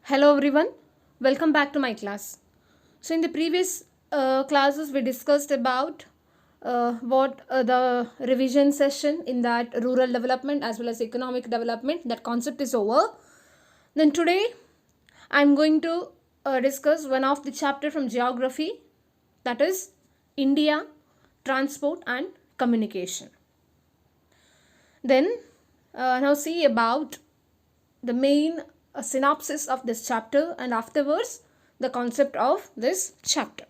Hello everyone, welcome back to my class. So in the previous classes we discussed about what the revision session in that rural development as well as economic development, that concept is over. Then today I'm going to discuss one of the chapter from geography, that is India, transport and communication. Then now see about the main synopsis of this chapter and afterwards the concept of this chapter.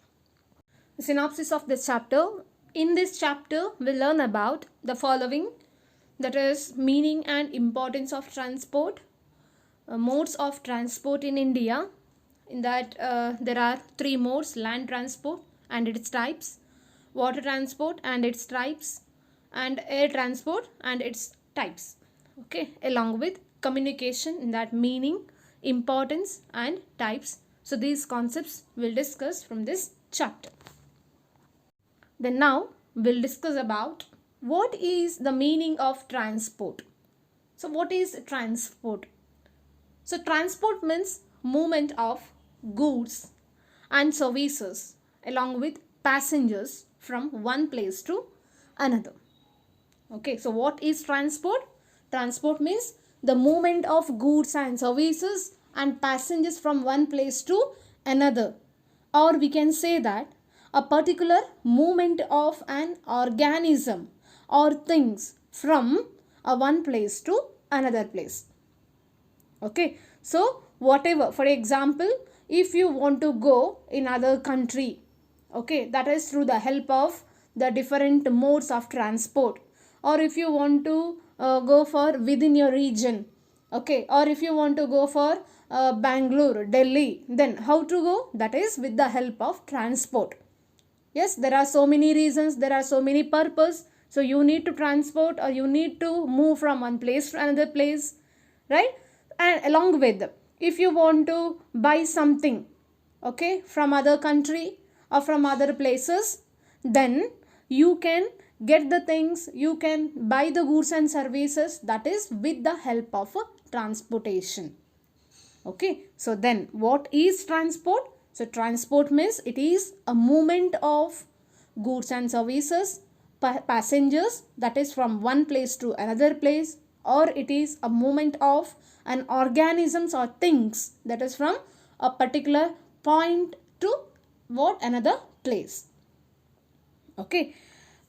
The synopsis of this chapter. In this chapter we learn about the following, that is meaning and importance of transport, modes of transport in India. In that there are three modes: land transport and its types, water transport and its types, and air transport and its types. Okay, along with communication, in that meaning, importance and types. So these concepts we'll discuss from this chapter. Then now we'll discuss about what is the meaning of transport. So what is transport? So transport means movement of goods and services along with passengers from one place to another. Okay, so what is transport? Transport means the movement of goods and services and passengers from one place to another. Or we can say that a particular movement of an organism or things from one place to another place. Okay, so whatever, for example, if you want to go in other country, okay, that is through the help of the different modes of transport. Or if you want to go for within your region, okay, or if you want to go for Bangalore, Delhi, then how to go? That is with the help of transport. Yes, there are so many reasons, there are so many purpose. So you need to transport or you need to move from one place to another place, right? And along with, if you want to buy something, okay, from other country or from other places, then you can get the things, you can buy the goods and services, that is with the help of transportation. Okay, so then what is transport? So transport means it is a movement of goods and services, passengers, that is from one place to another place, or it is a movement of an organisms or things, that is from a particular point to what another place. Okay,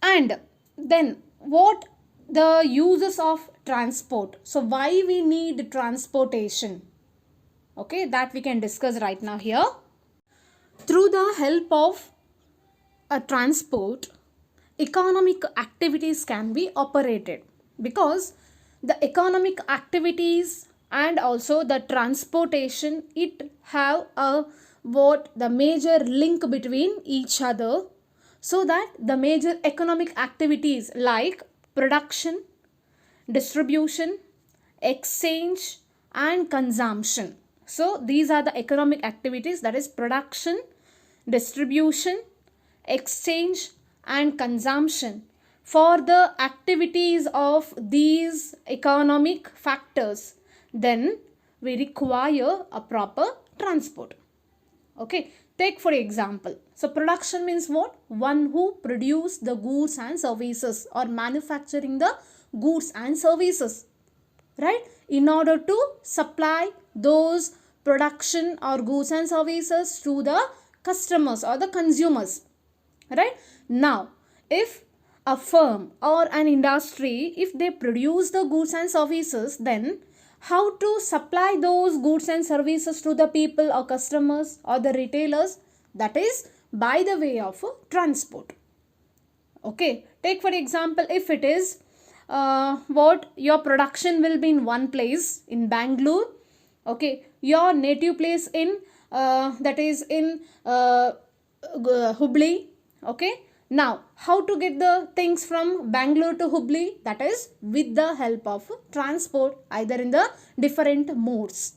and then what the uses of transport? So why we need transportation? Okay, that we can discuss right now here. Through the help of a transport, economic activities can be operated, because the economic activities and also the transportation, it have a what the major link between each other, so that the major economic activities like production, distribution, exchange and consumption. So these are the economic activities, that is production, distribution, exchange and consumption. For the activities of these economic factors, then we require a proper transport. Okay, take for example, so production means what? One who produce the goods and services or manufacturing the goods and services, right? In order to supply those production or goods and services to the customers or the consumers, right? Now if a firm or an industry, if they produce the goods and services, then how to supply those goods and services to the people or customers or the retailers? That is by the way of transport. Okay, take for example, if it is what your production will be in one place in Bangalore, okay, your native place in that is in Hubli. Okay, now how to get the things from Bangalore to Hubli? That is with the help of transport, either in the different modes.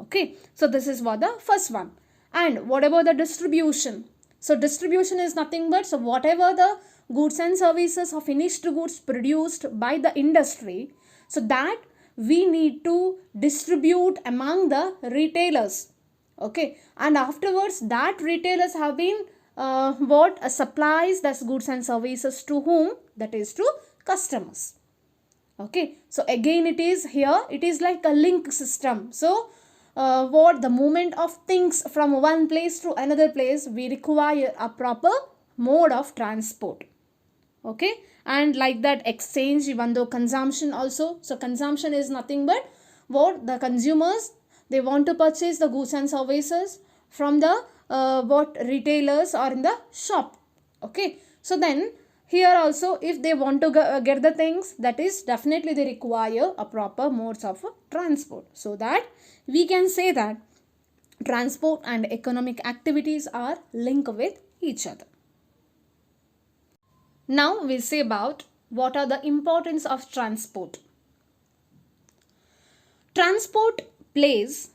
Okay, so this is what the first one. And what about the distribution? So distribution is nothing but, so whatever the goods and services or finished goods produced by the industry, so that we need to distribute among the retailers. Okay, and afterwards that retailers have been supplies the goods and services to whom? That is to customers. Okay, so again it is here, it is like a link system. So what the movement of things from one place to another place, we require a proper mode of transport. Okay, and like that exchange, even though consumption also. So consumption is nothing but what the consumers, they want to purchase the goods and services from the what retailers or in the shop. Okay, so then here also if they want to get the things, that is definitely they require a proper modes of transport. So that we can say that transport and economic activities are linked with each other. Now we'll say about what are the importance of transport. Transport plays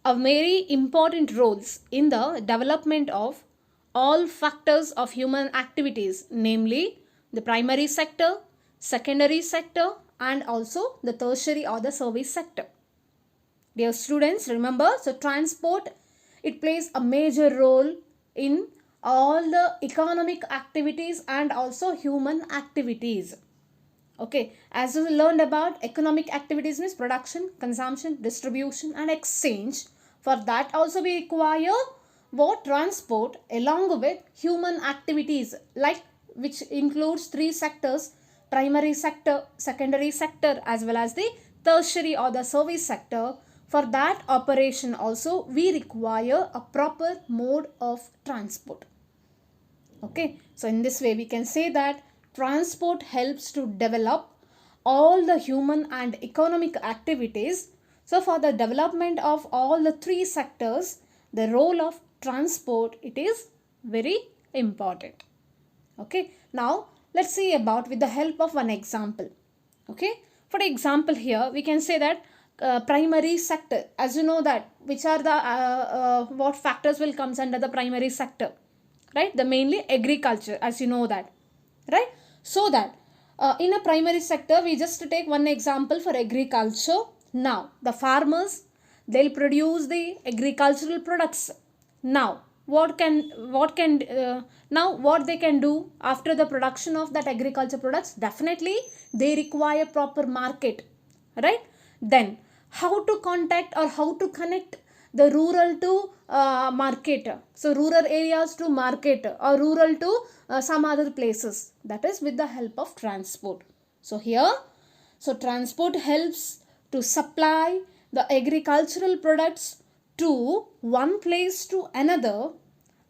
a very important roles in the development of all factors of human activities, namely the primary sector, secondary sector, and also the tertiary or the service sector. Dear students, remember, so transport, it plays a major role in all the economic activities and also human activities. Okay, as we learned about economic activities means production, consumption, distribution and exchange. For that also we require what? Transport along with human activities, like which includes three sectors: primary sector, secondary sector, as well as the tertiary or the service sector. For that operation also we require a proper mode of transport. Okay, so in this way we can say that transport helps to develop all the human and economic activities. So for the development of all the three sectors, the role of transport, it is very important. Okay, now let's see about with the help of one example. Okay, for example here we can say that primary sector, as you know that which are the what factors will comes under the primary sector, right? The mainly agriculture, as you know that, right? So that in a primary sector we just take one example for agriculture. Now the farmers, they'll produce the agricultural products. Now what they can do after the production of that agriculture products? Definitely they require proper market, right? Then how to contact or how to connect the rural to market, so rural areas to market or rural to some other places, that is with the help of transport. So here, so transport helps to supply the agricultural products to one place to another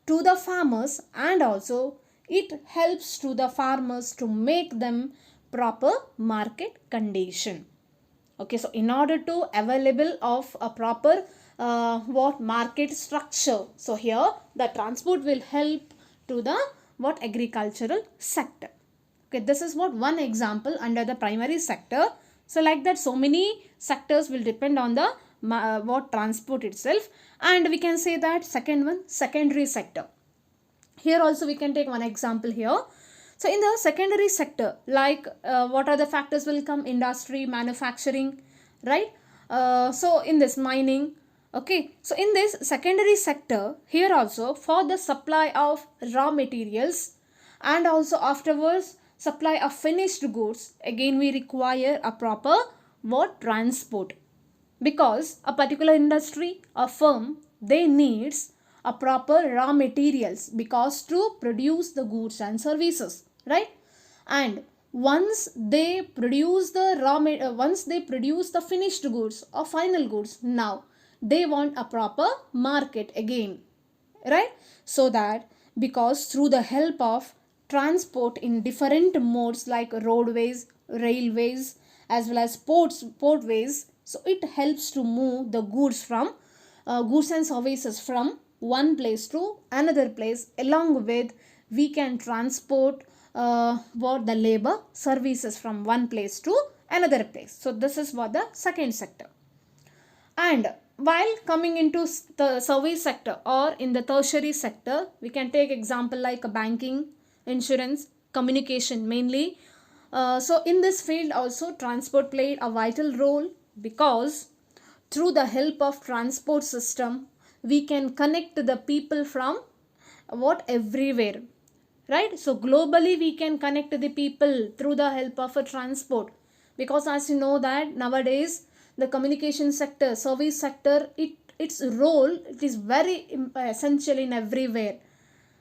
to the farmers, and also it helps to the farmers to make them proper market condition. Okay, so in order to available of a proper what market structure, so here the transport will help to the what agricultural sector. Okay, this is what one example under the primary sector. So like that so many sectors will depend on the what transport itself. And we can say that second one, secondary sector. Here also we can take one example here. So in the secondary sector, like what are the factors will come? Industry, manufacturing, right? So in this mining. Okay, so in this secondary sector, here also for the supply of raw materials and also afterwards supply of finished goods, again we require a proper what? Transport. Because a particular industry or firm, they needs a proper raw materials because to produce the goods and services, right? And once they produce the once they produce the finished goods or final goods, now they want a proper market again, right? So that because through the help of transport in different modes like roadways, railways, as well as portways, so it helps to move the goods from goods and services from one place to another place. Along with we can transport what the labor services from one place to another place. So this is what the second sector. And while coming into the service sector or in the tertiary sector, we can take example like banking, insurance, communication mainly. So in this field also transport played a vital role Because through the help of transport system, we can connect the people from what everywhere, right? So globally we can connect the people through the help of a transport, because as you know that nowadays the communication sector, service sector, its role, it is very essential in everywhere,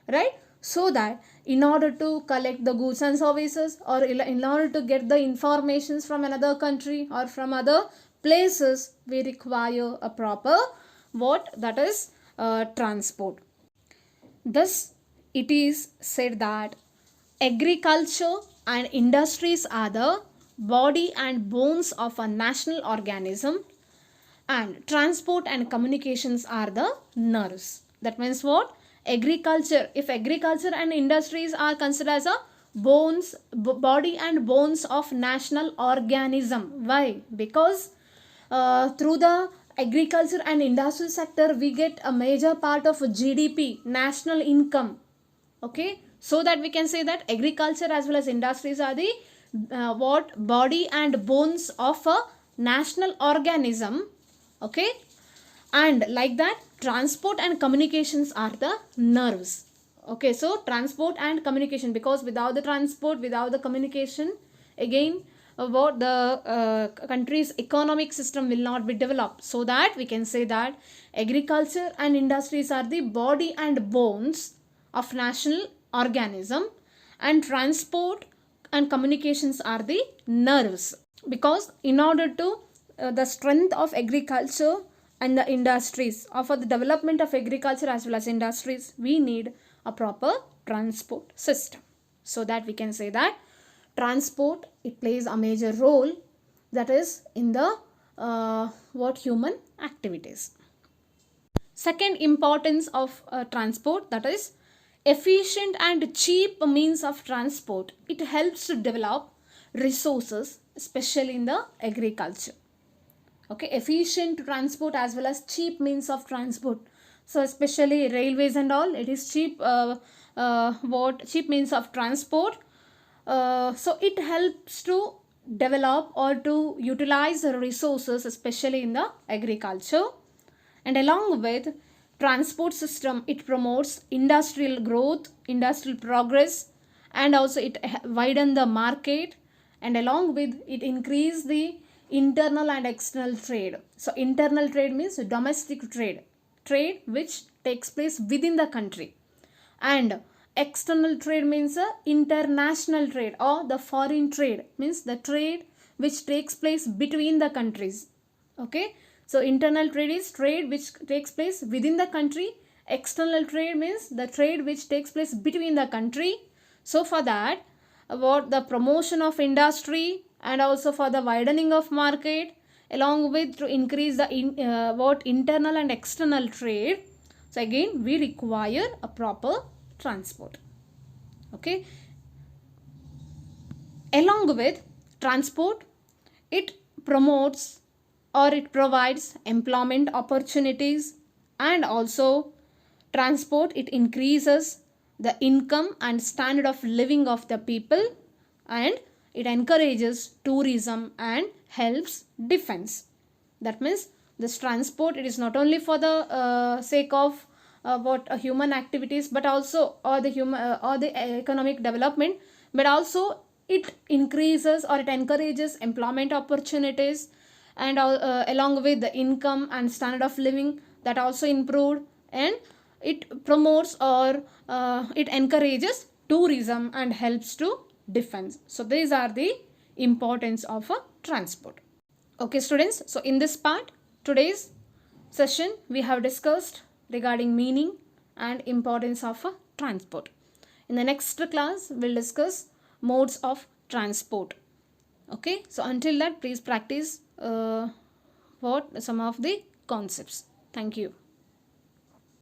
right? So that in order to collect the goods and services, or in order to get the informations from another country or from other places, we require a proper what, that is transport. Thus it is said that agriculture and industries are the body and bones of a national organism, and transport and communications are the nerves. That means what? Agriculture, if agriculture and industries are considered as a bones, body and bones of national organism. Why? Because through the agriculture and industrial sector we get a major part of GDP, national income. Okay, so that we can say that agriculture as well as industries are the what, body and bones of a national organism. Okay, and like that transport and communications are the nerves. Okay, so transport and communication, because without the transport, without the communication, again what, the country's economic system will not be developed. So that we can say that agriculture and industries are the body and bones of national organism, and transport and communications are the nerves. Because in order to the strength of agriculture and the industries, or for the development of agriculture as well as industries, we need a proper transport system. So that we can say that transport, it plays a major role, that is in the what, human activities. Second importance of transport, that is efficient and cheap means of transport. It helps to develop resources, especially in the agriculture. Okay, efficient transport as well as cheap means of transport. So especially railways and all, it is cheap what, cheap means of transport. So it helps to develop or to utilize the resources, especially in the agriculture. And along with transport system, it promotes industrial growth, industrial progress, and also it widen the market, and along with it increase the internal and external trade. So internal trade means domestic trade, trade which takes place within the country, and external trade means international trade, or the foreign trade means the trade which takes place between the countries. Okay, so internal trade is trade which takes place within the country. External trade means the trade which takes place between the country. So for that, about the promotion of industry, and also for the widening of market, along with to increase the what, internal and external trade. So again we require a proper transport. Okay, along with transport, it promotes or it provides employment opportunities, and also transport, it increases the income and standard of living of the people, and it encourages tourism and helps defense. That means this transport, it is not only for the sake of what human activities, but also or the human or the economic development, but also it increases or it encourages employment opportunities, and along with the income and standard of living that also improved, and it promotes or it encourages tourism and helps to defense. So these are the importance of a transport. Okay students, so in this part, today's session, we have discussed regarding meaning and importance of a transport. In the next class, we'll discuss modes of transport. Okay, so until that, please practice what some of the concepts. Thank you.